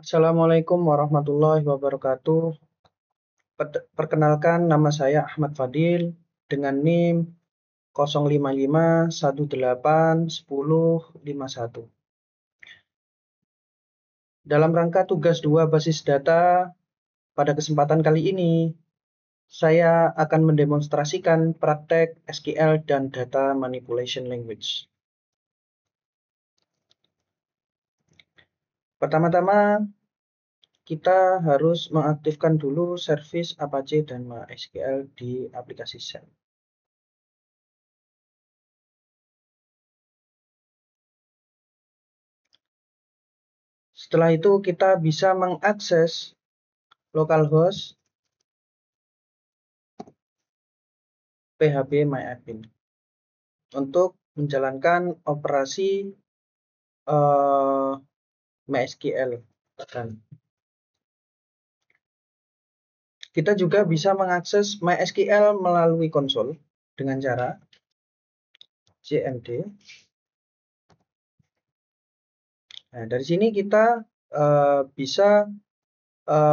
Assalamualaikum warahmatullahi wabarakatuh. Perkenalkan, nama saya Ahmad Fadil dengan NIM 055181051. Dalam rangka tugas 2 basis data, pada kesempatan kali ini saya akan mendemonstrasikan praktek SQL dan Data Manipulation Language. Pertama-tama, kita harus mengaktifkan dulu service Apache dan MySQL di aplikasi Shell. Setelah itu kita bisa mengakses localhost phpMyAdmin untuk menjalankan operasi MySQL. Kita juga bisa mengakses MySQL melalui konsol dengan cara cmd. Nah, dari sini kita bisa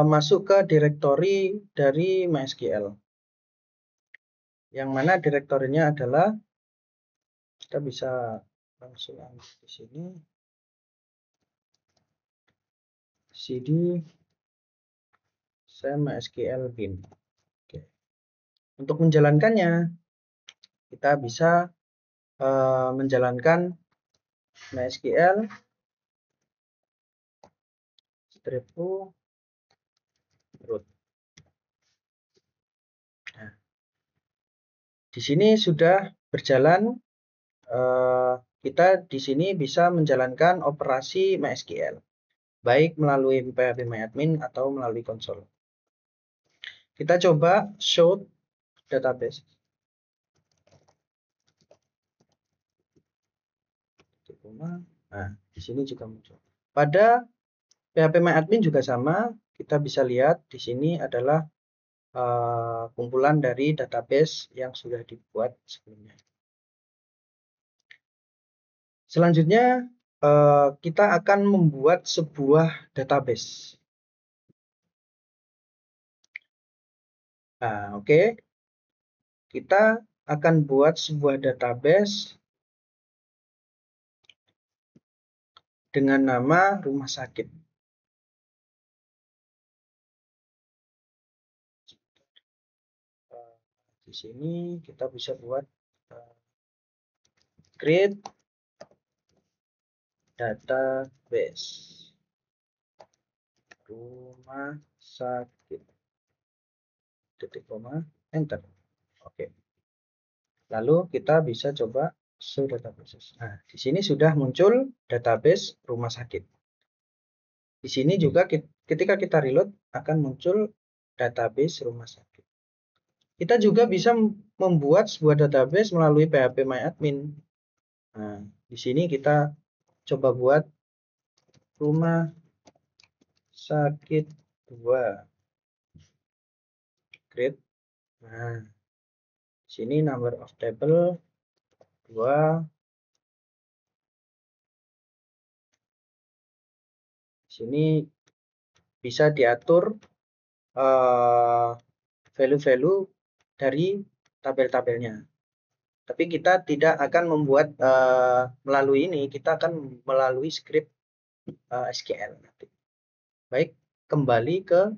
masuk ke direktori dari MySQL, yang mana direktorinya adalah, kita bisa langsung ambil di sini, cd MySQL bin. Oke. Untuk menjalankannya, kita bisa menjalankan MySQL -u root. Nah, di sini sudah berjalan. Kita di sini bisa menjalankan operasi MySQL, baik melalui phpMyAdmin atau melalui konsol. Kita coba show database. Nah, di sini juga muncul. Pada phpMyAdmin juga sama. Kita bisa lihat di sini adalah kumpulan dari database yang sudah dibuat sebelumnya. Selanjutnya, kita akan membuat sebuah database. Nah, oke. Kita akan buat sebuah database dengan nama rumah sakit. Di sini kita bisa buat create database rumah sakit, titik koma, enter. Oke. Lalu kita bisa coba show databases. Nah, di sini sudah muncul database rumah sakit. Di sini juga ketika kita reload akan muncul database rumah sakit. Kita juga bisa membuat sebuah database melalui phpMyAdmin. Nah, di sini kita coba buat rumah sakit 2. Create. Nah, di sini number of table 2. Di sini bisa diatur value-value dari tabel-tabelnya. Tapi kita tidak akan membuat melalui ini, kita akan melalui script SQL nanti. Baik, kembali ke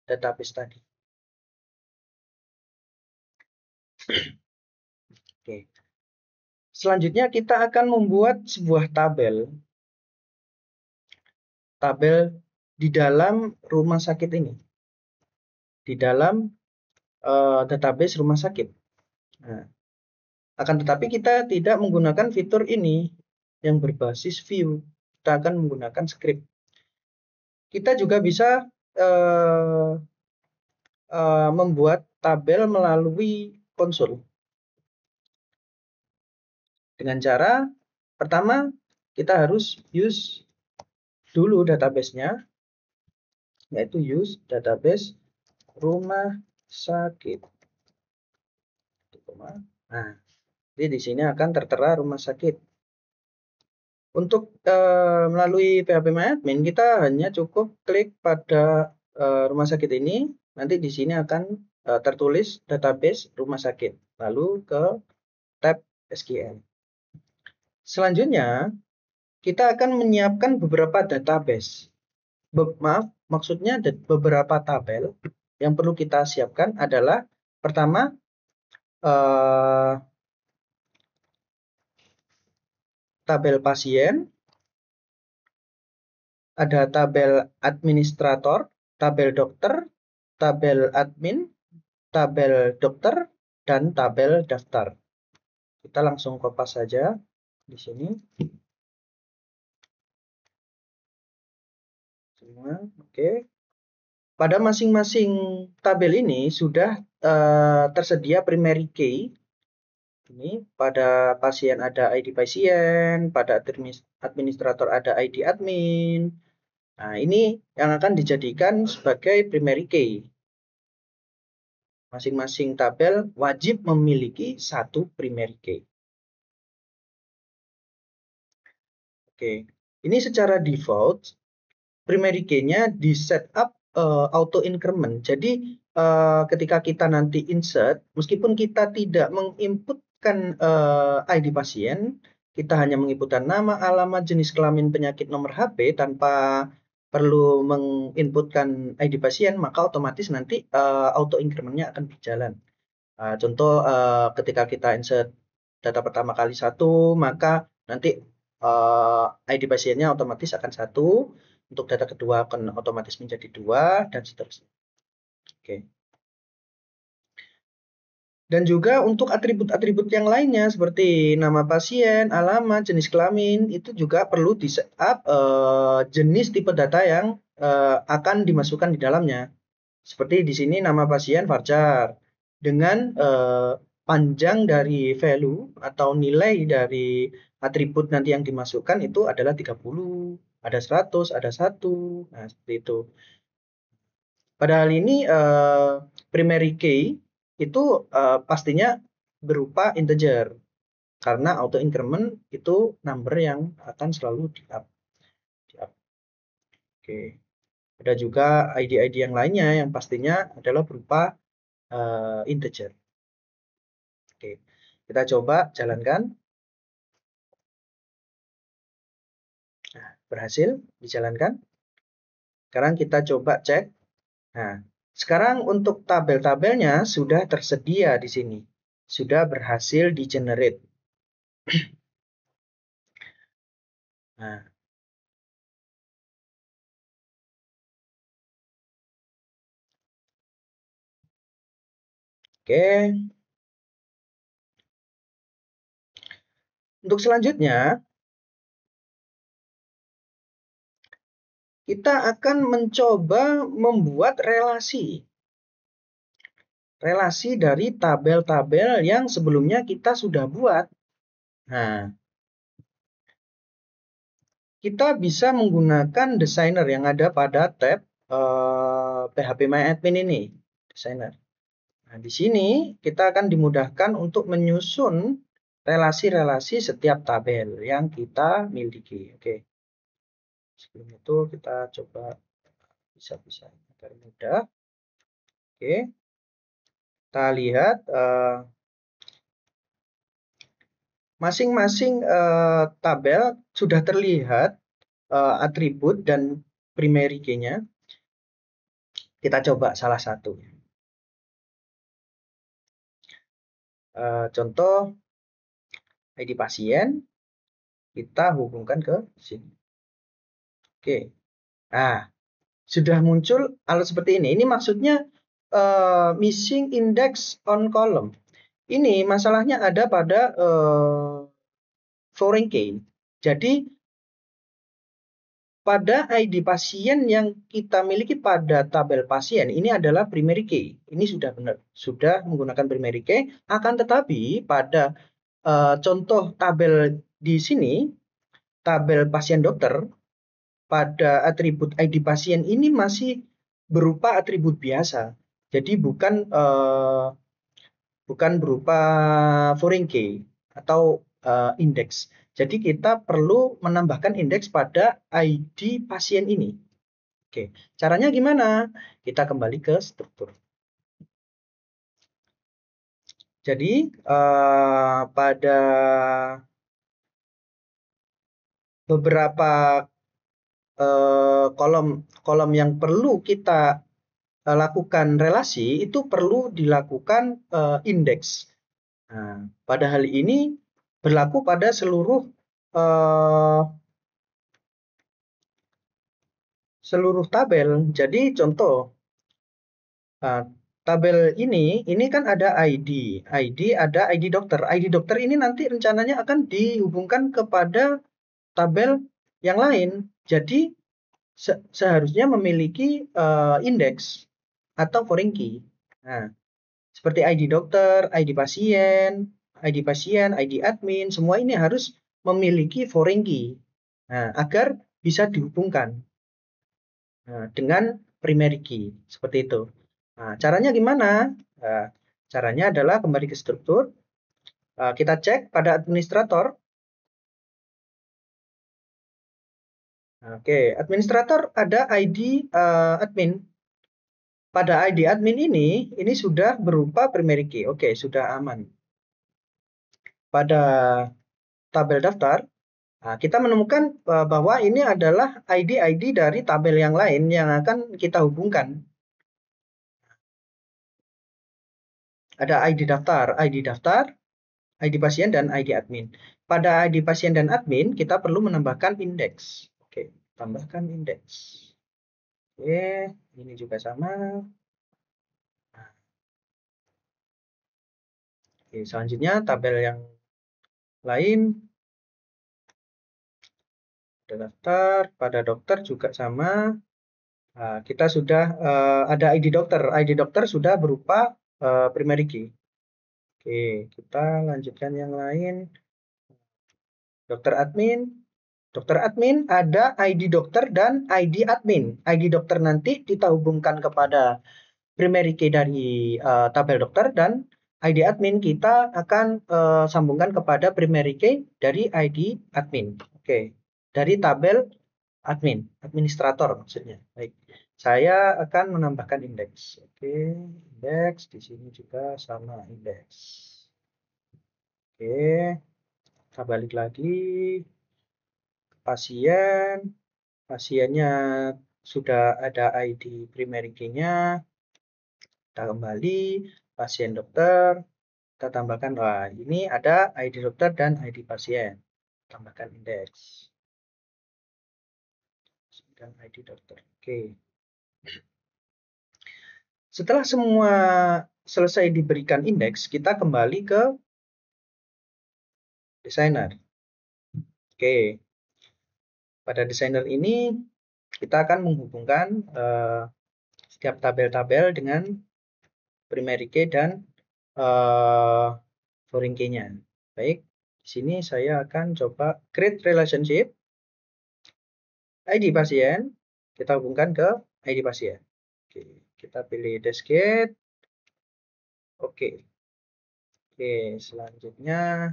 database tadi. Oke. Selanjutnya kita akan membuat sebuah tabel di dalam rumah sakit ini, di dalam database rumah sakit. Nah, akan tetapi kita tidak menggunakan fitur ini yang berbasis view, kita akan menggunakan script. Kita juga bisa membuat tabel melalui konsol dengan cara pertama kita harus use dulu database-nya, yaitu use database rumah sakit. Nah, jadi di sini akan tertera rumah sakit. Untuk melalui PHP MyAdmin, kita hanya cukup klik pada rumah sakit ini. Nanti di sini akan tertulis database rumah sakit. Lalu ke tab SQL. Selanjutnya, kita akan menyiapkan beberapa database. Maaf, maksudnya beberapa tabel yang perlu kita siapkan adalah pertama tabel pasien, ada tabel administrator, tabel dokter, tabel admin, tabel dokter, dan tabel daftar. Kita langsung kopas saja di sini. Semua, oke. Pada masing-masing tabel ini sudah tersedia primary key. Ini pada pasien ada ID pasien, pada administrator ada ID admin. Nah, ini yang akan dijadikan sebagai primary key. Masing-masing tabel wajib memiliki satu primary key. Oke, ini secara default primary key-nya di setup auto increment. Jadi ketika kita nanti insert, meskipun kita tidak menginputkan ID pasien, kita hanya menginputkan nama, alamat, jenis kelamin, penyakit, nomor HP tanpa perlu menginputkan ID pasien, maka otomatis nanti auto increment-nya akan berjalan. Contoh ketika kita insert data pertama kali 1, maka nanti ID pasiennya otomatis akan 1, untuk data kedua akan otomatis menjadi 2, dan seterusnya. Oke. Dan juga untuk atribut-atribut yang lainnya seperti nama pasien, alamat, jenis kelamin, itu juga perlu di setup jenis tipe data yang akan dimasukkan di dalamnya. Seperti di sini nama pasien Fajar dengan panjang dari value atau nilai dari atribut nanti yang dimasukkan itu adalah 30, ada 100, ada 1. Nah, seperti itu. Padahal ini primary key itu pastinya berupa integer. Karena auto increment itu number yang akan selalu di-up. Oke. Ada juga ID-ID yang lainnya yang pastinya adalah berupa integer. Oke, kita coba jalankan. Nah, berhasil dijalankan. Sekarang kita coba cek. Nah, sekarang untuk tabel-tabelnya sudah tersedia di sini. Sudah berhasil di-generate. Nah, oke. Untuk selanjutnya, kita akan mencoba membuat relasi. Relasi dari tabel-tabel yang sebelumnya kita sudah buat. Nah, kita bisa menggunakan designer yang ada pada tab PHP MyAdmin ini, designer. Nah, di sini kita akan dimudahkan untuk menyusun relasi-relasi setiap tabel yang kita miliki. Oke. Sebelum itu kita coba bisa-bisa agar mudah. Oke. Kita lihat masing-masing tabel sudah terlihat atribut dan primary key-nya. Kita coba salah satu. Contoh ID pasien, kita hubungkan ke sini. Oke. Nah, sudah muncul alat seperti ini. Ini maksudnya missing index on column. Ini masalahnya ada pada foreign key. Jadi pada ID pasien yang kita miliki pada tabel pasien ini adalah primary key. Ini sudah benar, sudah menggunakan primary key. Akan tetapi pada contoh tabel di sini, tabel pasien dokter, pada atribut ID pasien ini masih berupa atribut biasa. Jadi bukan berupa foreign key atau index. Jadi kita perlu menambahkan indeks pada ID pasien ini. Oke, caranya gimana? Kita kembali ke struktur. Jadi pada beberapa kolom yang perlu kita lakukan relasi itu perlu dilakukan indeks. Nah, pada hal ini berlaku pada seluruh tabel. Jadi contoh tabel ini kan ada ID, ada ID dokter. ID dokter ini nanti rencananya akan dihubungkan kepada tabel yang lain. Jadi seharusnya memiliki indeks atau foreign key. Nah, seperti ID dokter, ID pasien, ID admin, semua ini harus memiliki foreign key. Nah, agar bisa dihubungkan dengan primary key, seperti itu. Nah, caranya gimana? Nah, caranya adalah kembali ke struktur, kita cek pada administrator. Oke, administrator ada ID admin. Pada ID admin ini sudah berupa primary key. Oke, sudah aman. Pada tabel daftar, kita menemukan bahwa ini adalah ID dari tabel yang lain yang akan kita hubungkan. Ada ID daftar, ID pasien, dan ID admin. Pada ID pasien dan admin, kita perlu menambahkan indeks. Oke, tambahkan indeks. Oke, ini juga sama. Oke, selanjutnya tabel yang lain. Pada daftar, pada dokter juga sama. Kita sudah ada ID dokter. ID dokter sudah berupa primary key. Oke, kita lanjutkan yang lain. Dokter admin ada ID dokter dan ID admin. ID dokter nanti kita hubungkan kepada primary key dari tabel dokter, dan ID admin kita akan sambungkan kepada primary key dari ID admin. Oke, dari tabel admin, administrator maksudnya. Baik, saya akan menambahkan indeks. Oke, indeks di sini juga sama indeks. Oke, kita balik lagi ke pasien. Pasiennya sudah ada ID primary key-nya. Kita kembali, pasien dokter. Kita tambahkan, wah ini ada ID dokter dan ID pasien. Tambahkan indeks. Dan ID dokter. Oke. Setelah semua selesai diberikan indeks, kita kembali ke desainer. Oke. Pada desainer ini kita akan menghubungkan setiap tabel-tabel dengan primary key dan foreign key-nya. Baik, di sini saya akan coba create relationship ID pasien, kita hubungkan ke ID pasien. Oke, kita pilih deskgate. Oke. Oke, selanjutnya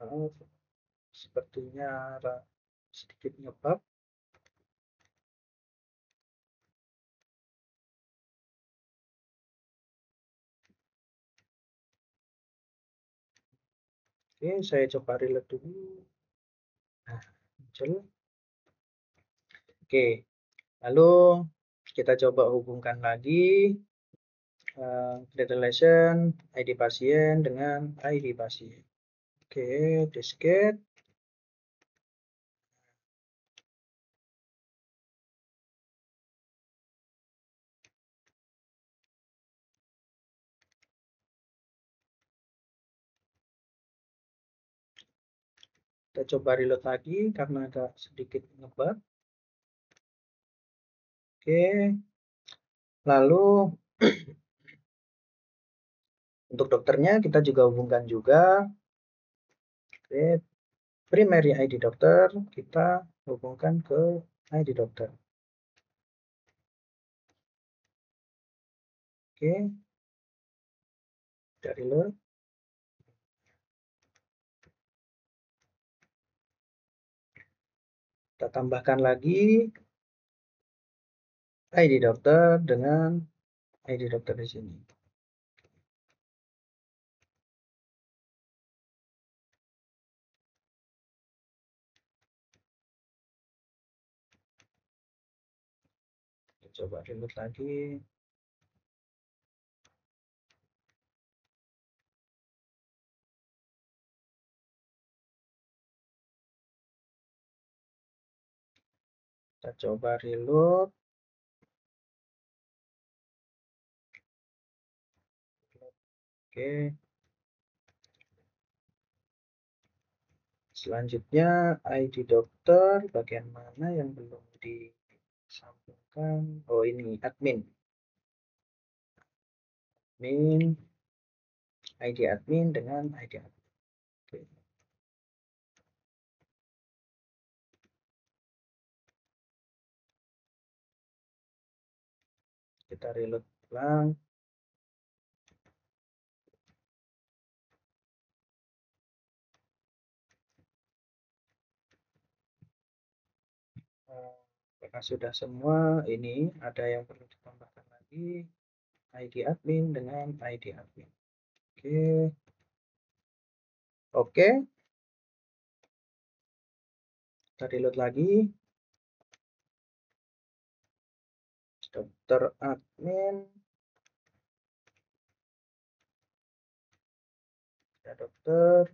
maaf, sepertinya sedikit ngebug. Oke, saya coba reload dulu. Nah, muncul. Oke, lalu kita coba hubungkan lagi create relation ID pasien dengan ID pasien. Oke, deskgate. Kita coba reload lagi karena agak sedikit ngebug. Oke, lalu untuk dokternya kita juga hubungkan juga. Oke, primary ID dokter kita hubungkan ke ID dokter. Oke, dari reload. Kita tambahkan lagi ID dokter dengan ID dokter di sini. Kita coba reload lagi. Kita coba reload. Oke. Selanjutnya ID dokter bagian mana yang belum disambungkan? Oh, ini admin. ID admin dengan ID admin. Oke. Kita reload ulang. Apakah sudah semua? Ini ada yang perlu ditambahkan lagi. ID admin dengan ID admin. Oke. Oke. Kita reload lagi. Dokter admin. Ada dokter.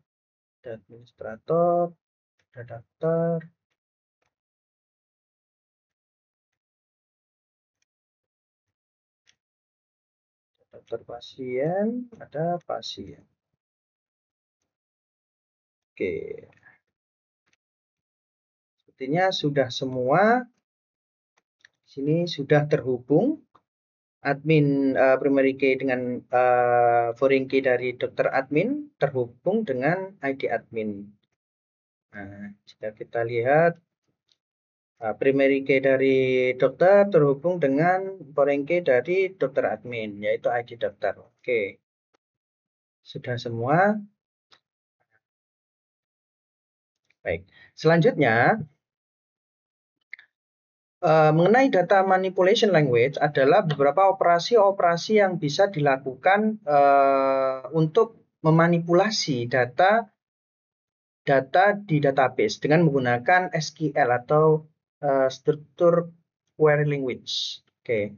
Ada administrator. Ada daftar. Dokter pasien. Ada pasien. Oke. Sepertinya sudah semua. Sini sudah terhubung admin primary key dengan foreign key dari dokter admin terhubung dengan ID admin. Nah, jika kita lihat primary key dari dokter terhubung dengan foreign key dari dokter admin, yaitu ID dokter. Oke, sudah semua. Baik, selanjutnya mengenai data manipulation language adalah beberapa operasi-operasi yang bisa dilakukan untuk memanipulasi data di database dengan menggunakan SQL atau Structured Query Language. Oke.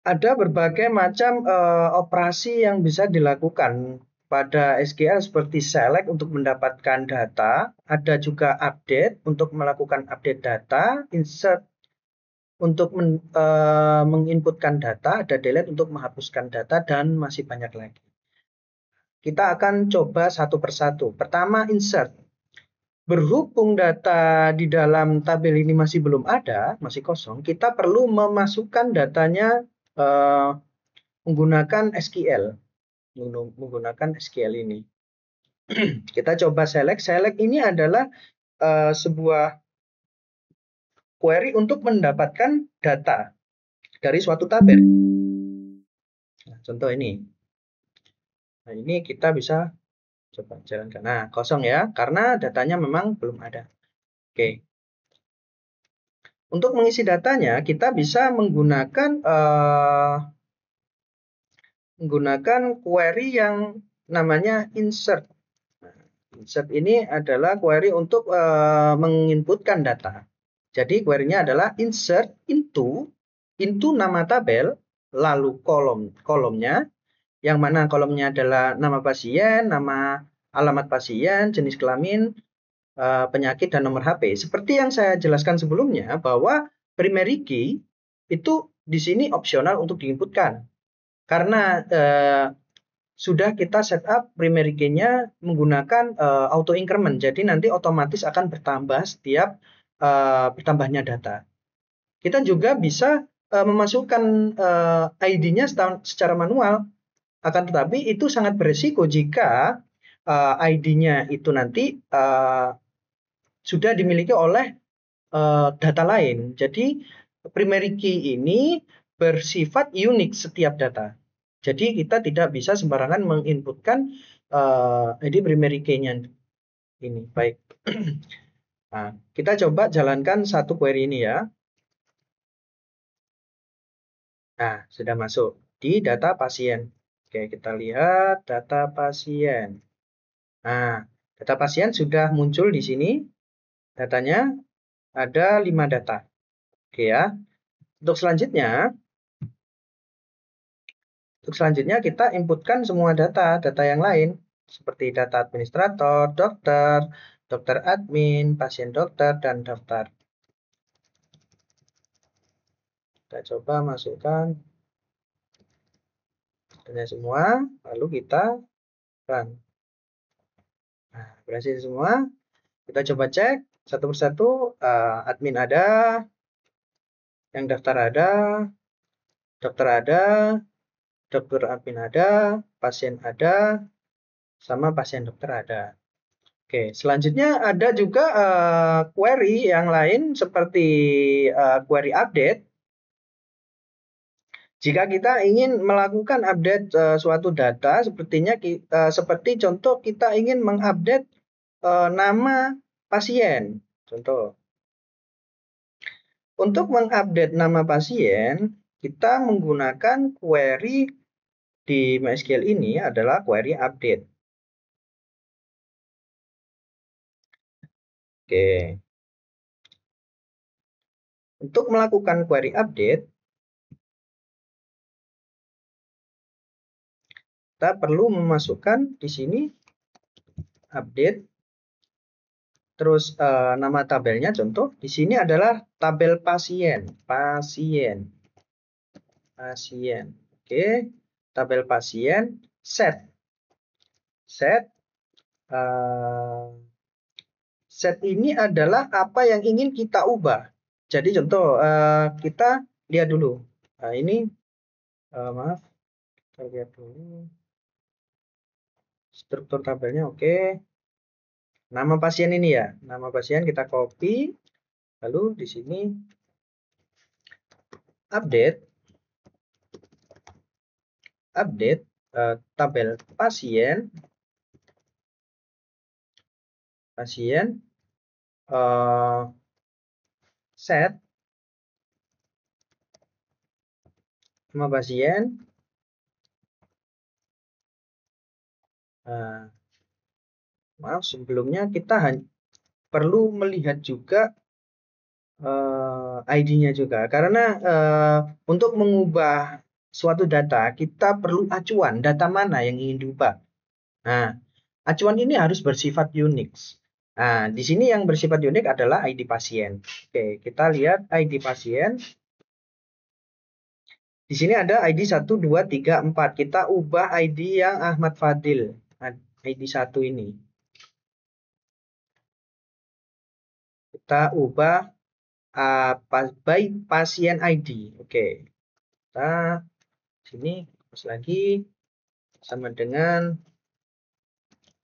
Ada berbagai macam operasi yang bisa dilakukan pada SQL seperti select untuk mendapatkan data, ada juga update untuk melakukan update data, insert untuk menginputkan data, ada delete untuk menghapuskan data, dan masih banyak lagi. Kita akan coba satu persatu. Pertama, insert. Berhubung data di dalam tabel ini masih belum ada, masih kosong, kita perlu memasukkan datanya menggunakan SQL. Menggunakan SQL ini. Kita coba select. Select ini adalah sebuah query untuk mendapatkan data dari suatu tabel. Nah, contoh ini. Nah, ini kita bisa coba jalankan. Nah, kosong ya, karena datanya memang belum ada. Oke. Untuk mengisi datanya, kita bisa menggunakan query yang namanya insert. Nah, insert ini adalah query untuk menginputkan data. Jadi query-nya adalah insert into nama tabel, lalu kolomnya, yang mana kolomnya adalah nama pasien, nama alamat pasien, jenis kelamin, penyakit, dan nomor HP. Seperti yang saya jelaskan sebelumnya, bahwa primary key itu di sini opsional untuk diinputkan. Karena sudah kita setup primary key-nya menggunakan auto increment. Jadi nanti otomatis akan bertambah setiap bertambahnya data. Kita juga bisa memasukkan ID-nya secara manual. Akan tetapi itu sangat beresiko jika ID-nya itu nanti sudah dimiliki oleh data lain. Jadi primary key ini bersifat unik setiap data. Jadi kita tidak bisa sembarangan menginputkan ID primary key-nya ini. Baik. Nah, kita coba jalankan satu query ini ya. Nah, sudah masuk di data pasien. Oke, kita lihat data pasien. Nah, data pasien sudah muncul di sini. Datanya ada 5 data. Oke ya. Untuk selanjutnya kita inputkan semua data yang lain. Seperti data administrator, dokter, dokter admin, pasien dokter, dan daftar. Kita coba masukkan datanya semua, lalu kita run. Nah, berhasil semua. Kita coba cek satu persatu. Admin ada, yang daftar ada, dokter ada, dokter admin ada, pasien ada, sama pasien dokter ada. Oke, selanjutnya ada juga query yang lain seperti query update. Jika kita ingin melakukan update suatu data, seperti contoh kita ingin mengupdate nama pasien. Contoh, untuk mengupdate nama pasien, kita menggunakan query di MySQL ini adalah query update. Oke. Untuk melakukan query update, kita perlu memasukkan di sini update, terus nama tabelnya contoh di sini adalah tabel pasien. Oke, tabel pasien set ini adalah apa yang ingin kita ubah. Jadi contoh kita lihat dulu. Nah, ini maaf, kita lihat dulu struktur tabelnya. Oke. Nama pasien ini ya. Nama pasien kita copy. Lalu di sini update tabel pasien set nama pasien. Maaf, sebelumnya kita perlu melihat juga ID-nya juga, karena untuk mengubah suatu data kita perlu acuan data mana yang ingin diubah. Nah, acuan ini harus bersifat unik. Nah, di sini yang bersifat unik adalah ID pasien. Oke, kita lihat ID pasien. Di sini ada ID 1, 2, 3, 4. Kita ubah ID yang Ahmad Fadil. ID 1 ini. Kita ubah by pasien ID. Oke. Kita sini terus lagi sama dengan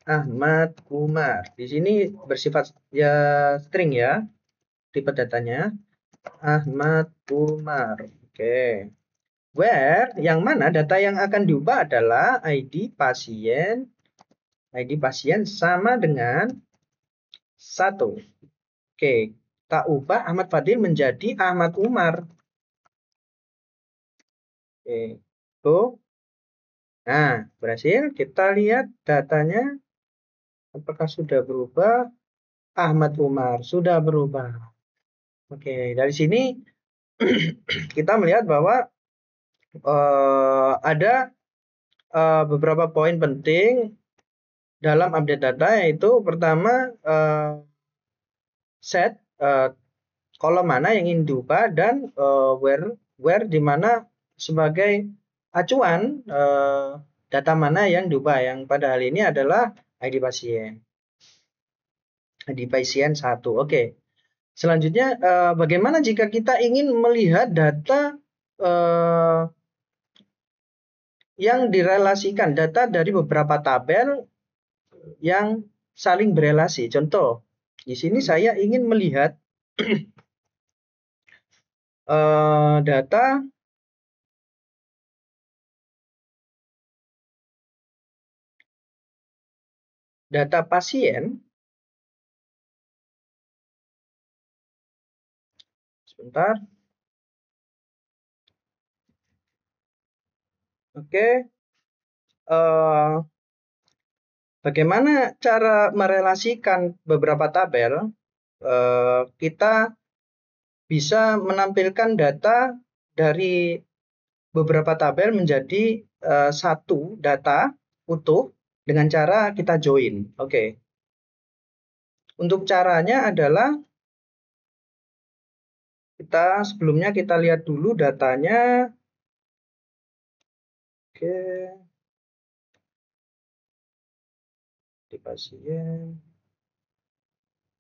Ahmad Umar. Di sini bersifat ya string ya. Tipe datanya Ahmad Umar. Oke. Where yang mana data yang akan diubah adalah ID pasien. ID pasien sama dengan 1. Oke, kita ubah Ahmad Fadil menjadi Ahmad Umar. Oke, tuh. Nah, berhasil. Kita lihat datanya. Apakah sudah berubah? Ahmad Umar sudah berubah. Oke, dari sini kita melihat bahwa ada beberapa poin penting dalam update data, yaitu pertama set kolom mana yang ingin diubah dan where di mana sebagai acuan data mana yang diubah, yang pada hal ini adalah ID pasien. ID pasien 1. Oke. Selanjutnya bagaimana jika kita ingin melihat data yang direlasikan, data dari beberapa tabel yang saling berelasi. Contoh, Di sini saya ingin melihat data pasien. Sebentar. Oke. Bagaimana cara merelasikan beberapa tabel? Kita bisa menampilkan data dari beberapa tabel menjadi satu data utuh dengan cara kita join. Oke. Untuk caranya adalah sebelumnya kita lihat dulu datanya. Oke. Di pasien,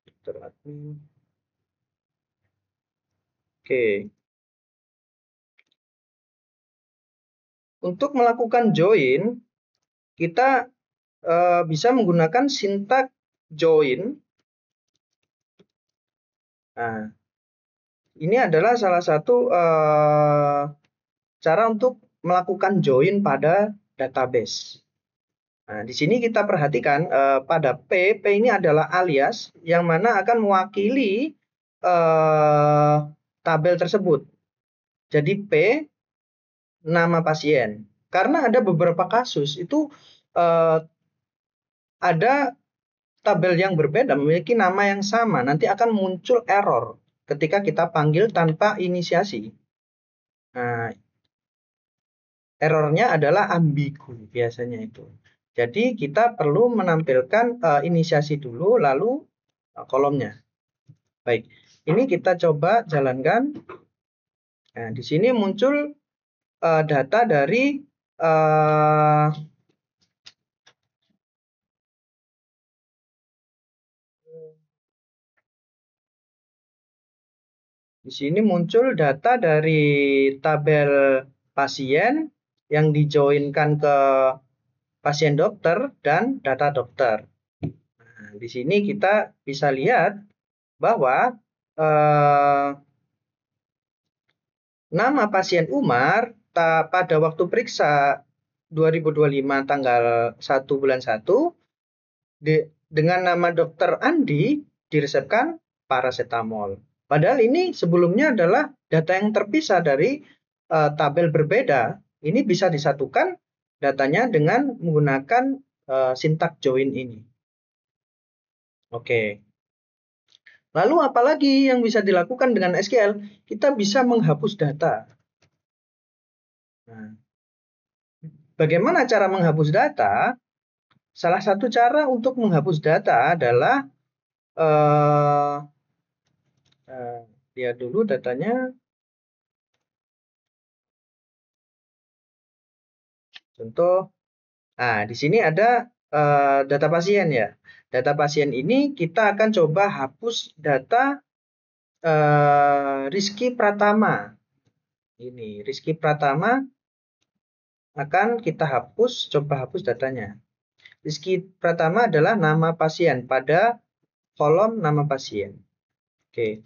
dokter admin. Oke. Untuk melakukan join, kita bisa menggunakan sintak join. Nah, ini adalah salah satu cara untuk melakukan join pada database. Nah, di sini kita perhatikan pada P ini adalah alias yang mana akan mewakili tabel tersebut. Jadi P nama pasien. Karena ada beberapa kasus itu ada tabel yang berbeda memiliki nama yang sama, nanti akan muncul error ketika kita panggil tanpa inisiasi. Nah, errornya adalah ambigu biasanya itu. Jadi kita perlu menampilkan inisiasi dulu, lalu kolomnya. Baik, ini kita coba jalankan. Nah, di sini muncul data dari di sini muncul data dari tabel pasien yang dijoinkan ke pasien dokter dan data dokter. Nah, di sini kita bisa lihat bahwa nama pasien Umar pada waktu periksa 2025 tanggal 1 bulan 1 dengan nama dokter Andi diresepkan paracetamol. Padahal ini sebelumnya adalah data yang terpisah dari tabel berbeda. Ini bisa disatukan datanya dengan menggunakan sintak join ini. Oke. Lalu apalagi yang bisa dilakukan dengan SQL? Kita bisa menghapus data. Nah, bagaimana cara menghapus data? Salah satu cara untuk menghapus data adalah lihat dulu datanya. Contoh, nah di sini ada data pasien ya. Data pasien ini kita akan coba hapus data Rizky Pratama. Ini Rizky Pratama akan kita hapus, coba hapus datanya. Rizky Pratama adalah nama pasien pada kolom nama pasien. Oke.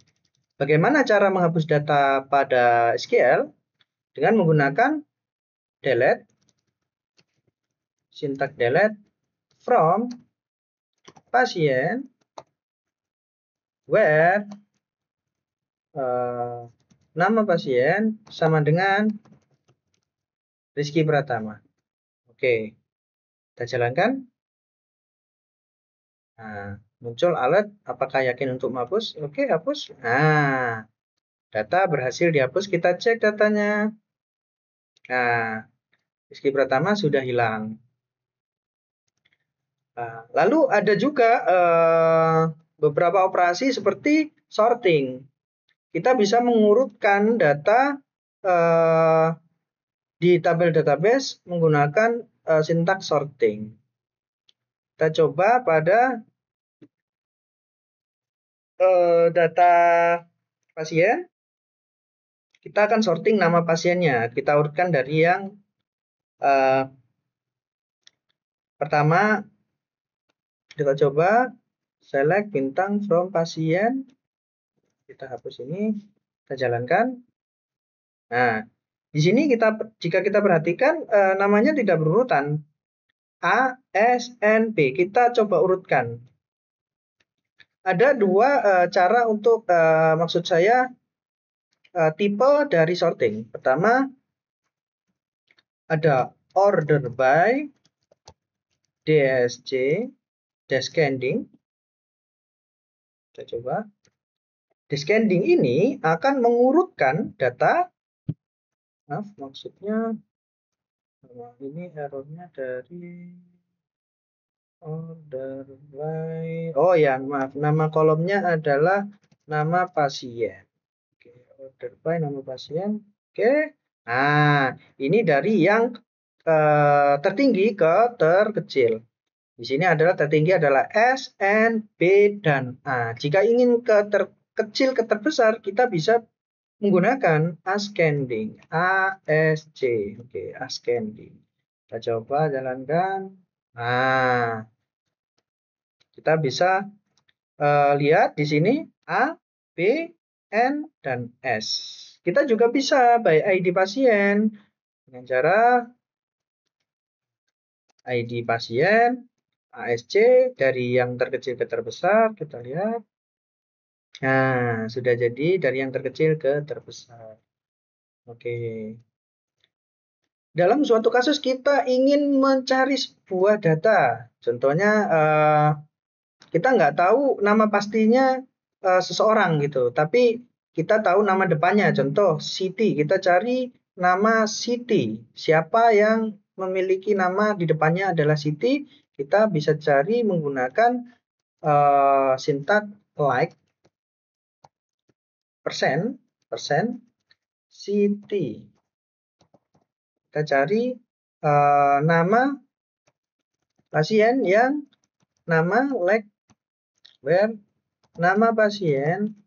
Bagaimana cara menghapus data pada SQL? Dengan menggunakan delete, sintak delete from pasien where nama pasien sama dengan Rizky Pratama. Oke, kita jalankan. Nah, muncul alert, apakah yakin untuk menghapus? Oke, hapus. Nah, data berhasil dihapus, kita cek datanya. Nah, Rizky Pratama sudah hilang. Nah, lalu ada juga beberapa operasi seperti sorting. Kita bisa mengurutkan data di tabel database menggunakan sintak sorting. Kita coba pada data pasien. Kita akan sorting nama pasiennya. Kita urutkan dari yang pertama. Kita coba select bintang from pasien. Kita hapus ini, kita jalankan. Nah, di sini jika kita perhatikan namanya tidak berurutan. A, S, N, B. Kita coba urutkan. Ada dua cara untuk maksud saya tipe dari sorting. Pertama, ada order by DSC, descending. Kita coba. Descending ini akan mengurutkan data. Maksudnya ini errornya dari order by. Oh ya, maaf. Nama kolomnya adalah nama pasien. Oke, order by nama pasien. Oke. Nah, ini dari yang tertinggi ke terkecil. Di sini adalah tertinggi adalah S, N, B, dan A. Jika ingin ke terkecil ke terbesar, kita bisa menggunakan ascending. A, S, C. Oke, ascending. Kita coba jalankan. Nah, kita bisa lihat di sini A, B, N, dan S. Kita juga bisa by ID pasien dengan cara ID pasien, ASC dari yang terkecil ke terbesar, kita lihat. Nah, sudah jadi dari yang terkecil ke terbesar. Oke. Dalam suatu kasus kita ingin mencari sebuah data. Contohnya kita nggak tahu nama pastinya seseorang gitu, tapi kita tahu nama depannya. Contoh Siti, kita cari nama Siti. Siapa yang memiliki nama di depannya adalah Siti, kita bisa cari menggunakan sintak like persen Siti. Kita cari nama pasien yang nama like where nama pasien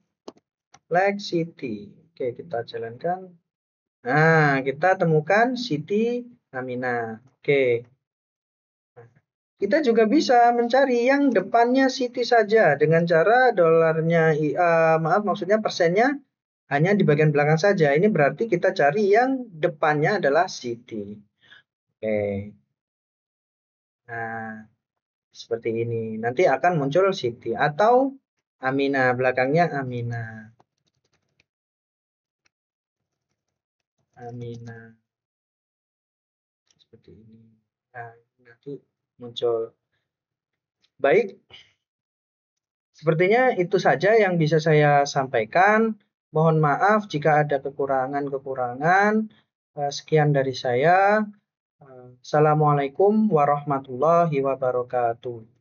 like Siti. Oke, kita jalankan. Nah, kita temukan Siti Aminah. Oke. Kita juga bisa mencari yang depannya Siti saja dengan cara dolarnya, maksudnya persennya hanya di bagian belakang saja. Ini berarti kita cari yang depannya adalah Siti. Oke. Nah, seperti ini. Nanti akan muncul Siti atau Aminah, belakangnya Aminah. Aminah. Seperti ini. Nah, nanti muncul. Baik. Sepertinya itu saja yang bisa saya sampaikan. Mohon maaf jika ada kekurangan-kekurangan. Sekian dari saya. Assalamualaikum warahmatullahi wabarakatuh.